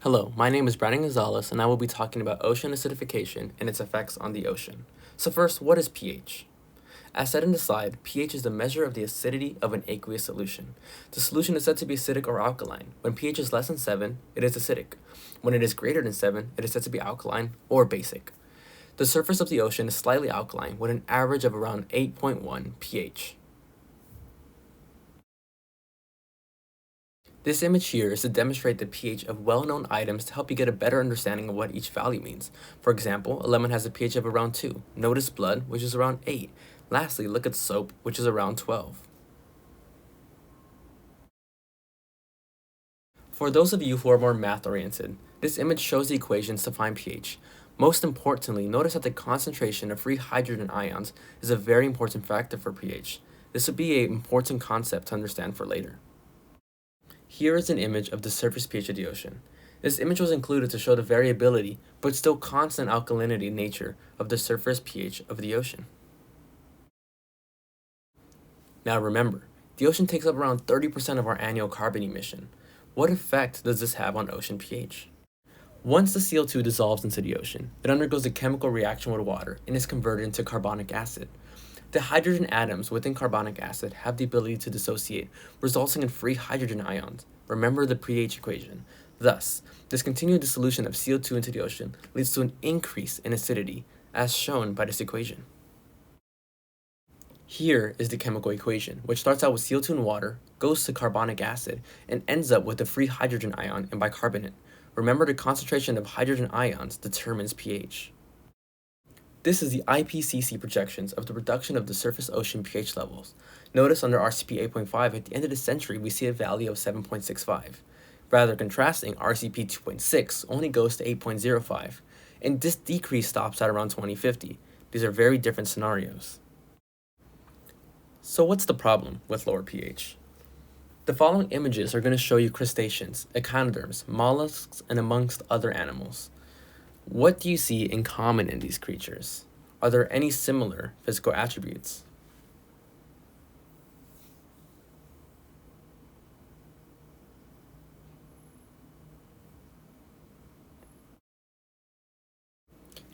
Hello, my name is Brandon Gonzalez, and I will be talking about ocean acidification and its effects on the ocean. So first, what is pH? As said in the slide, pH is the measure of the acidity of an aqueous solution. The solution is said to be acidic or alkaline. When pH is less than 7, it is acidic. When it is greater than 7, it is said to be alkaline or basic. The surface of the ocean is slightly alkaline with an average of around 8.1 pH. This image here is to demonstrate the pH of well-known items to help you get a better understanding of what each value means. For example, a lemon has a pH of around 2. Notice blood, which is around 8. Lastly, look at soap, which is around 12. For those of you who are more math-oriented, this image shows the equations to find pH. Most importantly, notice that the concentration of free hydrogen ions is a very important factor for pH. This would be an important concept to understand for later. Here is an image of the surface pH of the ocean. This image was included to show the variability, but still constant alkalinity nature of the surface pH of the ocean. Now remember, the ocean takes up around 30% of our annual carbon emission. What effect does this have on ocean pH? Once the CO2 dissolves into the ocean, it undergoes a chemical reaction with water and is converted into carbonic acid. The hydrogen atoms within carbonic acid have the ability to dissociate, resulting in free hydrogen ions. Remember the pH equation. Thus, this continued dissolution of CO2 into the ocean leads to an increase in acidity, as shown by this equation. Here is the chemical equation, which starts out with CO2 and water, goes to carbonic acid, and ends up with a free hydrogen ion and bicarbonate. Remember, the concentration of hydrogen ions determines pH. This is the IPCC projections of the reduction of the surface ocean pH levels. Notice under RCP 8.5, at the end of the century, we see a value of 7.65. Rather contrasting, RCP 2.6 only goes to 8.05, and this decrease stops at around 2050. These are very different scenarios. So what's the problem with lower pH? The following images are going to show you crustaceans, echinoderms, mollusks, and amongst other animals. What do you see in common in these creatures? Are there any similar physical attributes?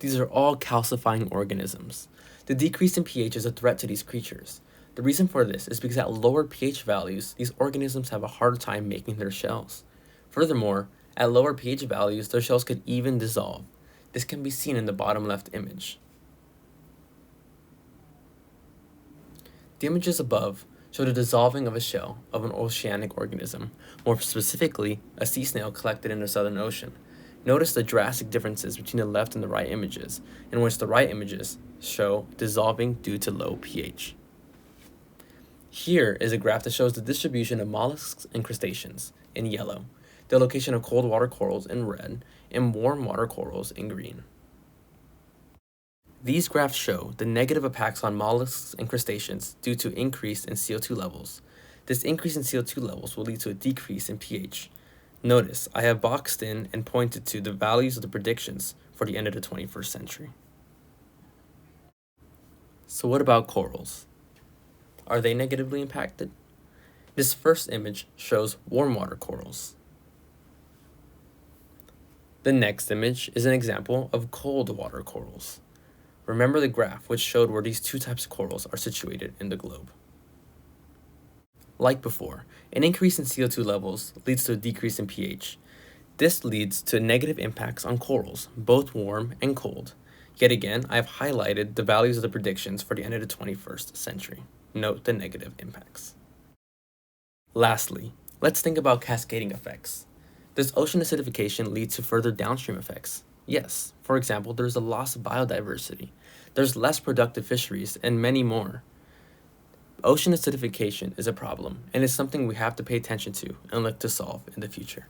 These are all calcifying organisms. The decrease in pH is a threat to these creatures. The reason for this is because at lower pH values, these organisms have a harder time making their shells. Furthermore, at lower pH values, their shells could even dissolve. This can be seen in the bottom left image. The images above show the dissolving of a shell of an oceanic organism, more specifically, a sea snail collected in the Southern Ocean. Notice the drastic differences between the left and the right images, in which the right images show dissolving due to low pH. Here is a graph that shows the distribution of mollusks and crustaceans in yellow, the location of cold water corals in red, and warm water corals in green. These graphs show the negative impacts on mollusks and crustaceans due to increase in CO2 levels. This increase in CO2 levels will lead to a decrease in pH. Notice, I have boxed in and pointed to the values of the predictions for the end of the 21st century. So what about corals? Are they negatively impacted? This first image shows warm water corals. The next image is an example of cold water corals. Remember the graph which showed where these two types of corals are situated in the globe. Like before, an increase in CO2 levels leads to a decrease in pH. This leads to negative impacts on corals, both warm and cold. Yet again, I have highlighted the values of the predictions for the end of the 21st century. Note the negative impacts. Lastly, let's think about cascading effects. Does ocean acidification lead to further downstream effects? Yes. For example, there's a loss of biodiversity. There's less productive fisheries, and many more. Ocean acidification is a problem, and it's something we have to pay attention to and look to solve in the future.